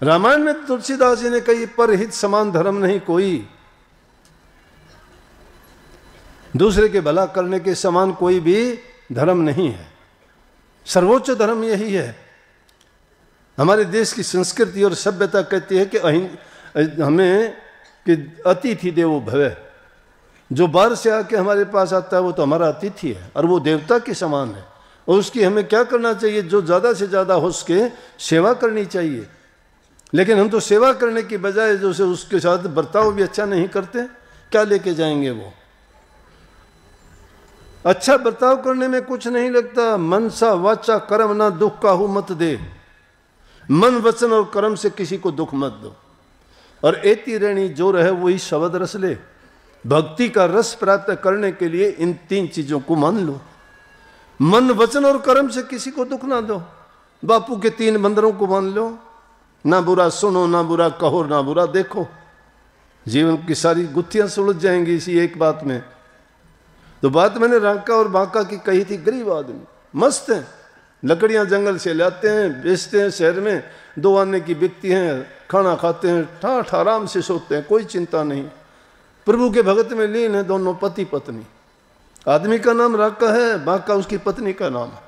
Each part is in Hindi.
रामायण में तुलसीदास जी ने कही, परहित समान धर्म नहीं कोई, दूसरे के भला करने के समान कोई भी धर्म नहीं है। सर्वोच्च धर्म यही है। हमारे देश की संस्कृति और सभ्यता कहती है कि हमें कि अतिथि देवो भव, जो बाहर से आके हमारे पास आता है वो तो हमारा अतिथि है और वो देवता के समान है, और उसकी हमें क्या करना चाहिए, जो ज़्यादा से ज़्यादा हो सके सेवा करनी चाहिए। लेकिन हम तो सेवा करने की बजाय जो से उसके साथ बर्ताव भी अच्छा नहीं करते, क्या लेके जाएंगे वो। अच्छा बर्ताव करने में कुछ नहीं लगता। मनसा वाचा कर्म ना दुख काहू मत दे, मन वचन और कर्म से किसी को दुख मत दो। और एति रेणी जो रहे वही शब्द रस ले। भक्ति का रस प्राप्त करने के लिए इन 3 चीजों को मान लो। मन वचन और कर्म से किसी को दुख ना दो। बापू के 3 मंदिरों को मान लो, ना बुरा सुनो, ना बुरा कहो, ना बुरा देखो। जीवन की सारी गुत्थियां सुलझ जाएंगी इसी एक बात में। तो बात मैंने रांका और बांका की कही थी। गरीब आदमी मस्त हैं, लकड़ियां जंगल से लाते हैं, बेचते हैं, शहर में 2 आने की बिकती हैं, खाना खाते हैं, ठाठ आराम से सोते हैं, कोई चिंता नहीं। प्रभु के भगत में लीन है दोनों पति पत्नी। आदमी का नाम रांका है, बांका उसकी पत्नी का नाम है।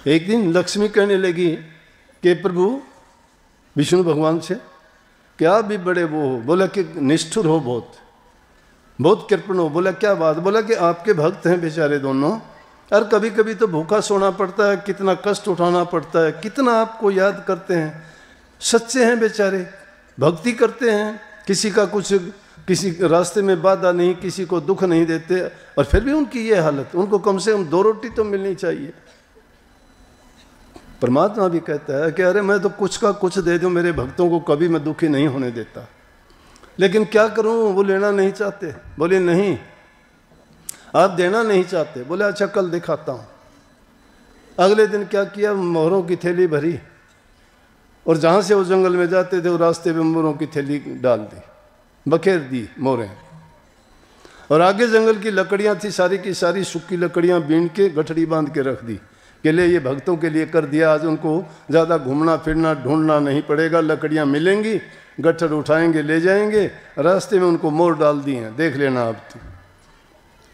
एक दिन लक्ष्मी कहने लगी कि प्रभु विष्णु भगवान से, क्या आप भी बड़े वो हो? बोला कि निष्ठुर हो, बहुत कृपण हो। बोला क्या बात? बोला कि आपके भक्त हैं बेचारे दोनों, और कभी कभी तो भूखा सोना पड़ता है, कितना कष्ट उठाना पड़ता है, कितना आपको याद करते हैं। सच्चे हैं बेचारे, भक्ति करते हैं, किसी का कुछ, किसी रास्ते में बाधा नहीं, किसी को दुख नहीं देते, और फिर भी उनकी ये हालत। उनको कम से कम 2 रोटी तो मिलनी चाहिए। परमात्मा भी कहता है कि अरे मैं तो कुछ का कुछ दे दूं मेरे भक्तों को, कभी मैं दुखी नहीं होने देता। लेकिन क्या करूं, वो लेना नहीं चाहते। बोले नहीं, आप देना नहीं चाहते। बोले अच्छा कल दिखाता हूं। अगले दिन क्या किया, मोहरों की थैली भरी, और जहां से वो जंगल में जाते थे वो रास्ते में मोहरों की थैली डाल दी, बखेर दी मोहरें। और आगे जंगल की लकड़ियां थी, सारी की सारी सूखी लकड़ियां बीन के गठड़ी बांध के रख दी कि ले ये भक्तों के लिए कर दिया। आज उनको ज़्यादा घूमना फिरना ढूंढना नहीं पड़ेगा, लकड़ियां मिलेंगी, गट्ठर उठाएंगे ले जाएंगे। रास्ते में उनको मोर डाल दिए हैं, देख लेना आप तो।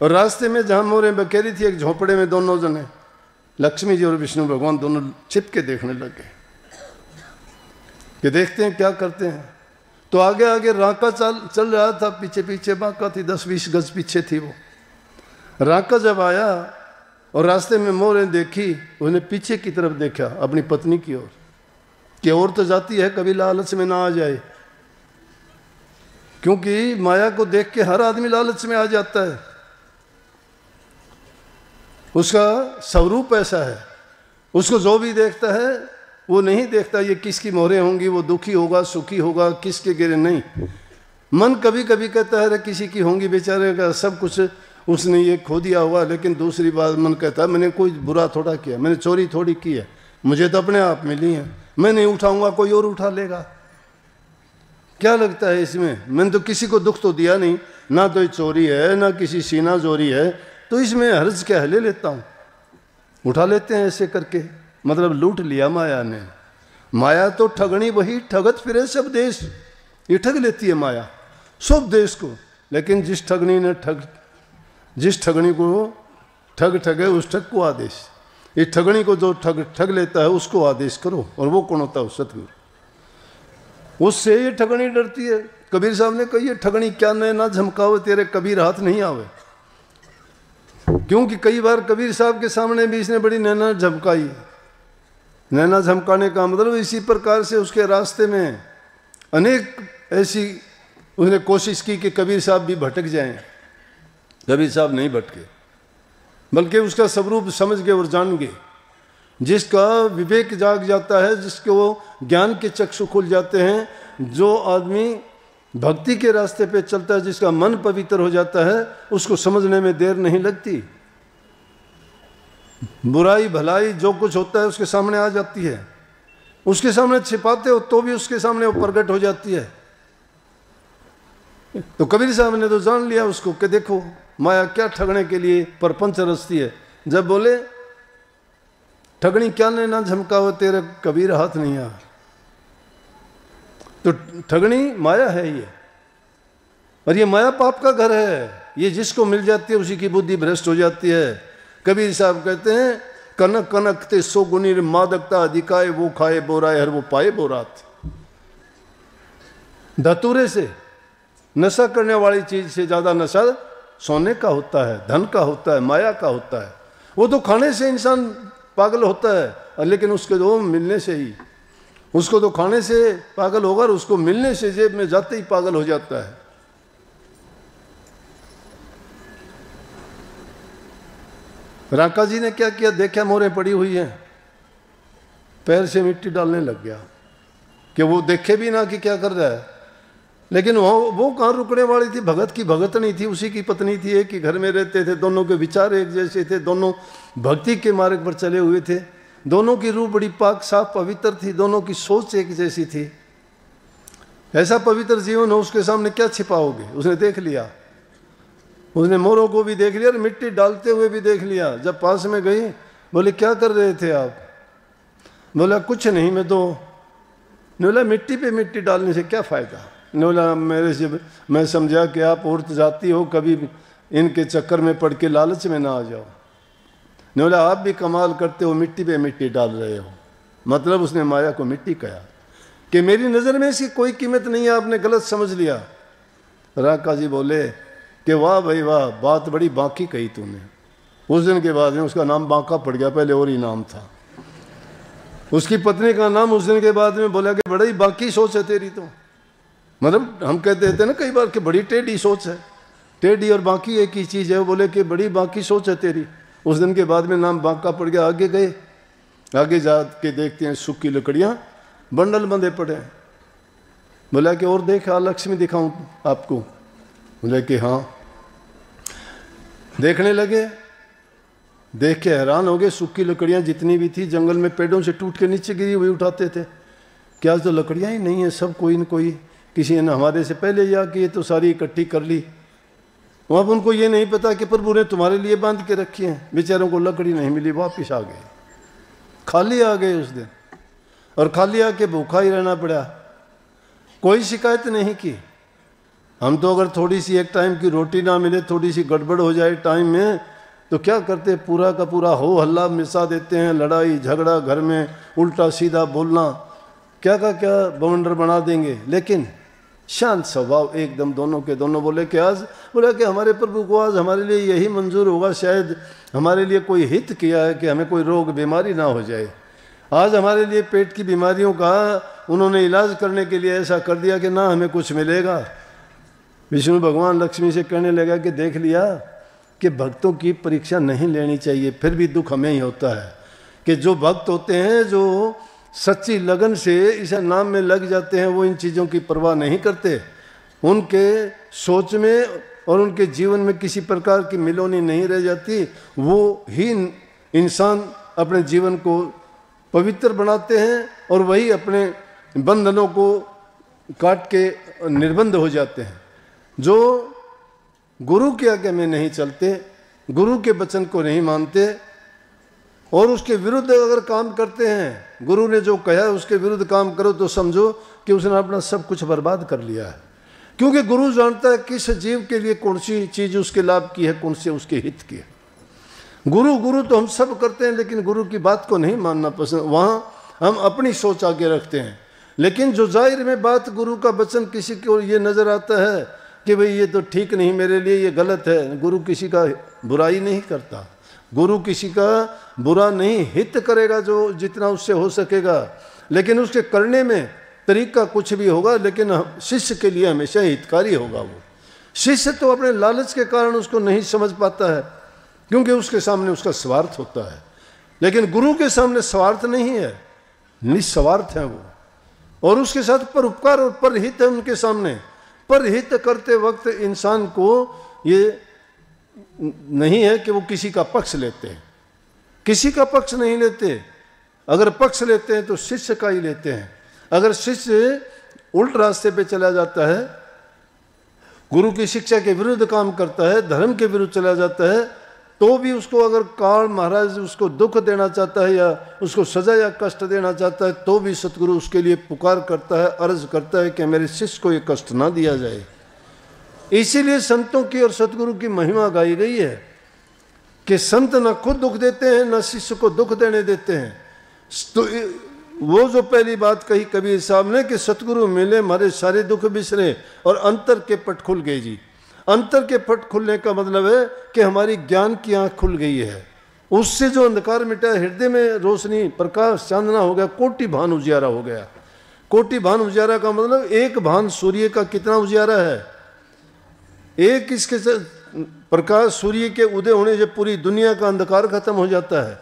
और रास्ते में जहाँ मोरें बखेरी थी, एक झोंपड़े में दोनों जने, लक्ष्मी जी और विष्णु भगवान, दोनों छिप के देखने लगे कि देखते हैं क्या करते हैं। तो आगे आगे रांका चल रहा था, पीछे पीछे बांका थी, 10-20 गज पीछे थी वो। रांका जब आया और रास्ते में मोरें देखी, उसने पीछे की तरफ देखा अपनी पत्नी की ओर, कि और तो जाती है कभी लालच में ना आ जाए, क्योंकि माया को देख के हर आदमी लालच में आ जाता है। उसका स्वरूप ऐसा है, उसको जो भी देखता है वो नहीं देखता ये किसकी मोहरें होंगी, वो दुखी होगा सुखी होगा, किसके गिरे नहीं। मन कभी कभी कहता है किसी की होंगी, बेचारे का सब कुछ उसने ये खो दिया हुआ। लेकिन दूसरी बात मन कहता है मैंने कोई बुरा थोड़ा किया, मैंने चोरी थोड़ी की है, मुझे तो अपने आप मिली है, मैं नहीं उठाऊंगा कोई और उठा लेगा। क्या लगता है इसमें, मैंने तो किसी को दुख तो दिया नहीं, ना तो ये चोरी है ना किसी सीना चोरी है, तो इसमें हर्ज क्या है, ले लेता हूँ। उठा लेते हैं ऐसे करके, मतलब लूट लिया माया ने। माया तो ठगनी वही ठगत फिरे सब देश, ये ठग लेती है माया सब देश को। लेकिन जिस ठगनी को ठगे उस ठग को आदेश। इस ठगनी को जो ठग लेता है उसको आदेश करो, और वो कौन होता है? सतगुरु। उससे ये ठगनी डरती है। कबीर साहब ने कही ठगनी क्या ना झमकावे तेरे कबीर हाथ नहीं आवे। क्योंकि कई बार कबीर साहब के सामने भी इसने बड़ी नैना झमकाई। नैना झमकाने का मतलब इसी प्रकार से उसके रास्ते में अनेक ऐसी उसने कोशिश की कि कबीर साहब भी भटक जाएं। कबीर साहब नहीं भटके, बल्कि उसका स्वरूप समझ गए और जान गए। जिसका विवेक जाग जाता है, जिसके वो ज्ञान के चक्षु खुल जाते हैं, जो आदमी भक्ति के रास्ते पे चलता है, जिसका मन पवित्र हो जाता है, उसको समझने में देर नहीं लगती। बुराई भलाई जो कुछ होता है उसके सामने आ जाती है। उसके सामने छिपाते हो तो भी उसके सामने वो प्रकट हो जाती है। तो कबीर साहब ने तो जान लिया उसको कि देखो माया क्या ठगने के लिए परपंच रचती है। जब बोले ठगनी क्या ने ना झमकाओ तेरे कबीर हाथ नहीं आ। तो ठगनी माया है ये, और ये माया पाप का घर है। ये जिसको मिल जाती है उसी की बुद्धि भ्रष्ट हो जाती है। कबीर साहब कहते हैं कनक कनक ते सो गुनी मादकता अधिकाए वो खाए बोराए हर वो पाए बोरात। धतूरे से नशा करने वाली चीज से ज्यादा नशा सोने का होता है, धन का होता है, माया का होता है। वो तो खाने से इंसान पागल होता है, लेकिन उसके तो मिलने से ही, उसको तो खाने से पागल होगा और उसको मिलने से जेब में जाते ही पागल हो जाता है। राका जी ने क्या किया, देखा मोरें पड़ी हुई हैं, पैर से मिट्टी डालने लग गया कि वो देखे भी ना कि क्या कर रहा है। लेकिन वो कहाँ रुकने वाली थी, भगत की भगत नहीं थी, उसी की पत्नी थी, एक ही घर में रहते थे, दोनों के विचार एक जैसे थे, दोनों भक्ति के मार्ग पर चले हुए थे, दोनों की रूह बड़ी पाक साफ पवित्र थी, दोनों की सोच एक जैसी थी। ऐसा पवित्र जीवन हो, उसके सामने क्या छिपाओगे। उसने देख लिया, उसने मोरों को भी देख लिया और मिट्टी डालते हुए भी देख लिया। जब पास में गई, बोले क्या कर रहे थे आप? बोला कुछ नहीं, मैं तो। बोला मिट्टी पे मिट्टी डालने से क्या फायदा? बोला मेरे से मैं समझा कि आप औरत जाती हो, कभी इनके चक्कर में पड़ के लालच में ना आ जाओ। बोला आप भी कमाल करते हो, मिट्टी पे मिट्टी डाल रहे हो। मतलब उसने माया को मिट्टी कहा कि मेरी नज़र में इसकी कोई कीमत नहीं है, आपने गलत समझ लिया। राका जी बोले कि वाह भाई वाह, बात बड़ी बाकी कही तूने। उस दिन के बाद में उसका नाम बांका पड़ गया, पहले और ही नाम था। उसकी पत्नी का नाम उस दिन के बाद में बोला कि बड़ी बाकी सोच है तेरी तो। मतलब हम कहते थे ना कई बार कि बड़ी टेढ़ी सोच है, टेढ़ी और बाकी एक ही चीज़ है। वो बोले कि बड़ी बाकी सोच है तेरी। उस दिन के बाद में नाम बांका पड़ गया। आगे गए, आगे जा के देखते हैं सूखी लकड़ियाँ बंडल बंधे पड़े हैं। बोला कि और देख लक्ष्मी दिखाऊं आपको? बोले कि हाँ। देखने लगे, देख के हैरान हो गए। सूखी लकड़ियाँ जितनी भी थी जंगल में पेड़ों से टूट के नीचे गिरी हुई उठाते थे। क्या तो लकड़ियाँ ही नहीं है, सब कोई न कोई किसी ने हमारे से पहले या कि ये तो सारी इकट्ठी कर ली। अब उनको ये नहीं पता कि प्रभु ने तुम्हारे लिए बांध के रखी हैं। बेचारों को लकड़ी नहीं मिली, वापिस आ गए, खाली आ गए उस दिन। और खाली आके भूखा ही रहना पड़ा, कोई शिकायत नहीं की। हम तो अगर थोड़ी सी एक टाइम की रोटी ना मिले, थोड़ी सी गड़बड़ हो जाए टाइम में, तो क्या करते, पूरा का पूरा हो हल्ला मिसा देते हैं, लड़ाई झगड़ा घर में, उल्टा सीधा बोलना, क्या का क्या बवंडर बना देंगे। लेकिन शांत स्वभाव एकदम दोनों के दोनों। बोले कि आज, बोला कि हमारे प्रभु को आज हमारे लिए यही मंजूर होगा, शायद हमारे लिए कोई हित किया है कि हमें कोई रोग बीमारी ना हो जाए। आज हमारे लिए पेट की बीमारियों का उन्होंने इलाज करने के लिए ऐसा कर दिया कि ना हमें कुछ मिलेगा। विष्णु भगवान लक्ष्मी से कहने लगा कि देख लिया कि भक्तों की परीक्षा नहीं लेनी चाहिए। फिर भी दुख हमें ही होता है कि जो भक्त होते हैं, जो सच्ची लगन से इस नाम में लग जाते हैं, वो इन चीज़ों की परवाह नहीं करते। उनके सोच में और उनके जीवन में किसी प्रकार की मिलोनी नहीं रह जाती। वो ही इंसान अपने जीवन को पवित्र बनाते हैं और वही अपने बंधनों को काट के निर्बंध हो जाते हैं। जो गुरु के आज्ञा में नहीं चलते, गुरु के वचन को नहीं मानते और उसके विरुद्ध अगर काम करते हैं, गुरु ने जो कहा है उसके विरुद्ध काम करो, तो समझो कि उसने अपना सब कुछ बर्बाद कर लिया है। क्योंकि गुरु जानता है किस जीव के लिए कौन सी चीज़ उसके लाभ की है, कौन से उसके हित की है। गुरु तो हम सब करते हैं, लेकिन गुरु की बात को नहीं मानना पसंद, वहाँ हम अपनी सोच आगे रखते हैं। लेकिन जो जाहिर में बात गुरु का वचन किसी को ये नज़र आता है कि भाई ये तो ठीक नहीं, मेरे लिए ये गलत है, गुरु किसी का बुराई नहीं करता, गुरु किसी का बुरा नहीं हित करेगा जो जितना उससे हो सकेगा। लेकिन उसके करने में तरीका कुछ भी होगा, लेकिन शिष्य के लिए हमेशा हितकारी होगा। वो शिष्य तो अपने लालच के कारण उसको नहीं समझ पाता है, क्योंकि उसके सामने उसका स्वार्थ होता है। लेकिन गुरु के सामने स्वार्थ नहीं है, निस्वार्थ है वो, और उसके साथ परोपकार और परहित है उनके सामने। परहित करते वक्त इंसान को ये नहीं है कि वो किसी का पक्ष लेते हैं, किसी का पक्ष नहीं लेते। अगर पक्ष लेते हैं तो शिष्य का ही लेते हैं। अगर शिष्य उल्ट रास्ते पे चला जाता है, गुरु की शिक्षा के विरुद्ध काम करता है, धर्म के विरुद्ध चला जाता है, तो भी उसको अगर काल महाराज उसको दुख देना चाहता है या उसको सजा या कष्ट देना चाहता है, तो भी सतगुरु उसके लिए पुकार करता है, अर्ज करता है कि मेरे शिष्य को ये कष्ट ना दिया जाए। इसीलिए संतों की और सतगुरु की महिमा गाई गई है कि संत न खुद दुख देते हैं, न शिष्य को दुख देने देते हैं। तो वो जो पहली बात कही कबीर साहब ने कि सतगुरु मिले हमारे सारे दुख बिसरे और अंतर के पट खुल गए जी। अंतर के पट खुलने का मतलब है कि हमारी ज्ञान की आंख खुल गई है, उससे जो अंधकार मिटा, हृदय में रोशनी प्रकाश चांदना हो गया, कोटि भान उजियारा हो गया। कोटि भान उजियारा का मतलब एक भान सूर्य का कितना उजियारा है, एक इसके प्रकाश सूर्य के उदय होने से पूरी दुनिया का अंधकार खत्म हो जाता है।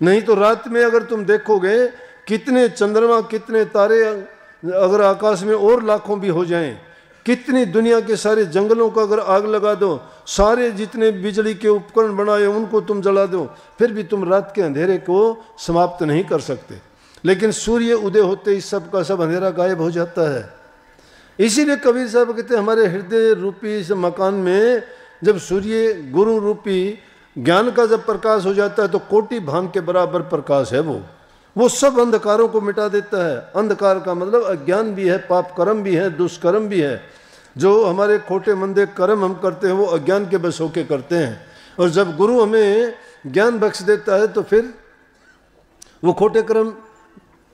नहीं तो रात में अगर तुम देखोगे कितने चंद्रमा कितने तारे अगर आकाश में और लाखों भी हो जाएं, कितनी दुनिया के सारे जंगलों को अगर आग लगा दो, सारे जितने बिजली के उपकरण बनाए उनको तुम जला दो, फिर भी तुम रात के अंधेरे को समाप्त नहीं कर सकते। लेकिन सूर्य उदय होते ही सब का सब अंधेरा गायब हो जाता है। इसीलिए कबीर साहब कहते हैं हमारे हृदय रूपी इस मकान में जब सूर्य गुरु रूपी ज्ञान का जब प्रकाश हो जाता है तो कोटि भान के बराबर प्रकाश है वो सब अंधकारों को मिटा देता है। अंधकार का मतलब अज्ञान भी है, पाप कर्म भी है, दुष्कर्म भी है। जो हमारे खोटे मंदे कर्म हम करते हैं वो अज्ञान के बस होके करते हैं, और जब गुरु हमें ज्ञान बख्श देता है तो फिर वो खोटे कर्म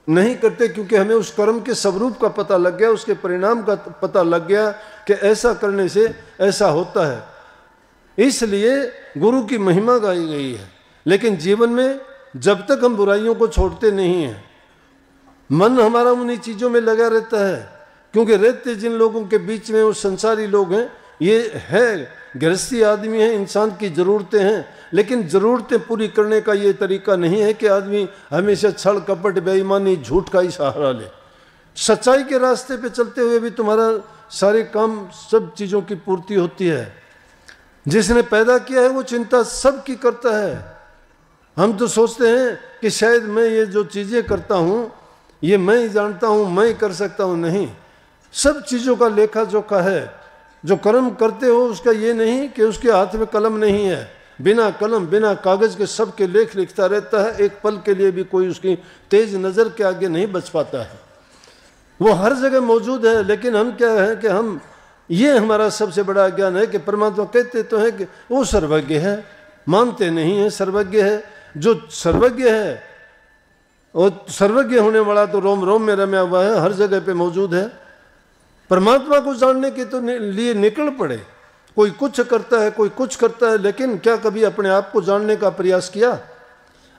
नहीं करते, क्योंकि हमें उस कर्म के स्वरूप का पता लग गया, उसके परिणाम का पता लग गया कि ऐसा करने से ऐसा होता है। इसलिए गुरु की महिमा गाई गई है। लेकिन जीवन में जब तक हम बुराइयों को छोड़ते नहीं हैं, मन हमारा उन्हीं चीज़ों में लगा रहता है। क्योंकि रहते जिन लोगों के बीच में वो संसारी लोग हैं, ये है गृहस्थी आदमी है, इंसान की ज़रूरतें हैं, लेकिन ज़रूरतें पूरी करने का ये तरीका नहीं है कि आदमी हमेशा छल कपट बेईमानी झूठ का ही सहारा ले। सच्चाई के रास्ते पे चलते हुए भी तुम्हारा सारे काम सब चीज़ों की पूर्ति होती है। जिसने पैदा किया है वो चिंता सबकी करता है। हम तो सोचते हैं कि शायद मैं ये जो चीज़ें करता हूँ ये मैं ही जानता हूँ, मैं ही कर सकता हूँ। नहीं, सब चीज़ों का लेखा जोखा है। जो कर्म करते हो उसका ये नहीं कि उसके हाथ में कलम नहीं है, बिना कलम बिना कागज़ के सब के लेख लिखता रहता है। एक पल के लिए भी कोई उसकी तेज नज़र के आगे नहीं बच पाता है, वो हर जगह मौजूद है। लेकिन हम क्या है कि हम ये हमारा सबसे बड़ा ज्ञान है कि परमात्मा कहते तो हैं कि वो सर्वज्ञ है, मानते नहीं है सर्वज्ञ है। जो सर्वज्ञ है और सर्वज्ञ होने वाला तो रोम रोम में रम्या हुआ है, हर जगह पे मौजूद है। परमात्मा को जानने के तो लिए निकल पड़े। कोई कुछ करता है, कोई कुछ करता है, लेकिन क्या कभी अपने आप को जानने का प्रयास किया?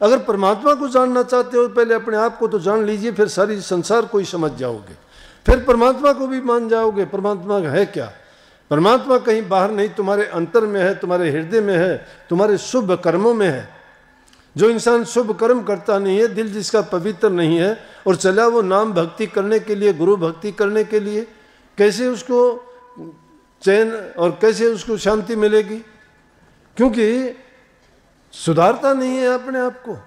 अगर परमात्मा को जानना चाहते हो पहले अपने आप को तो जान लीजिए, फिर सारी संसार को ही समझ जाओगे, फिर परमात्मा को भी मान जाओगे। परमात्मा है क्या? परमात्मा कहीं बाहर नहीं, तुम्हारे अंतर में है, तुम्हारे हृदय में है, तुम्हारे शुभ कर्मों में है। जो इंसान शुभ कर्म करता नहीं है, दिल जिसका पवित्र नहीं है, और चला वो नाम भक्ति करने के लिए, गुरु भक्ति करने के लिए, कैसे उसको चैन और कैसे उसको शांति मिलेगी? क्योंकि सुधारता नहीं है अपने आप को।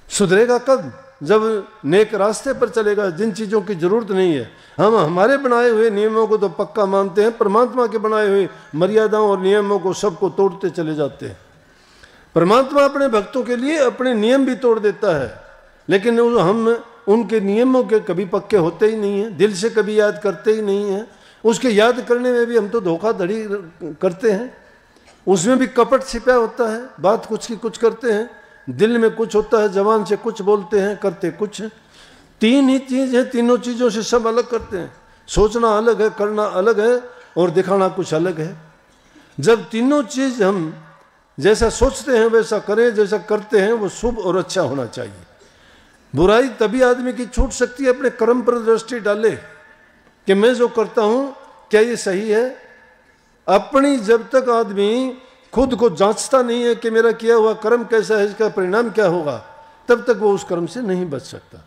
सुधरेगा कब? जब नेक रास्ते पर चलेगा, जिन चीज़ों की जरूरत नहीं है। हम हमारे बनाए हुए नियमों को तो पक्का मानते हैं, परमात्मा के बनाए हुए मर्यादाओं और नियमों को सबको तोड़ते चले जाते हैं। परमात्मा अपने भक्तों के लिए अपने नियम भी तोड़ देता है, लेकिन हम उनके नियमों के कभी पक्के होते ही नहीं हैं, दिल से कभी याद करते ही नहीं हैं। उसके याद करने में भी हम तो धोखाधड़ी करते हैं, उसमें भी कपट छिपा होता है। बात कुछ की कुछ करते हैं, दिल में कुछ होता है, जबान से कुछ बोलते हैं, करते कुछ हैं। तीन ही चीज़ है, तीनों चीज़ों से सब अलग करते हैं। सोचना अलग है, करना अलग है, और दिखाना कुछ अलग है। जब तीनों चीज़ हम जैसा सोचते हैं वैसा करें, जैसा करते हैं वो शुभ और अच्छा होना चाहिए। बुराई तभी आदमी की छूट सकती है अपने कर्म पर दृष्टि डाले कि मैं जो करता हूँ क्या ये सही है। अपनी जब तक आदमी खुद को जांचता नहीं है कि मेरा किया हुआ कर्म कैसा है, इसका परिणाम क्या होगा, तब तक वो उस कर्म से नहीं बच सकता।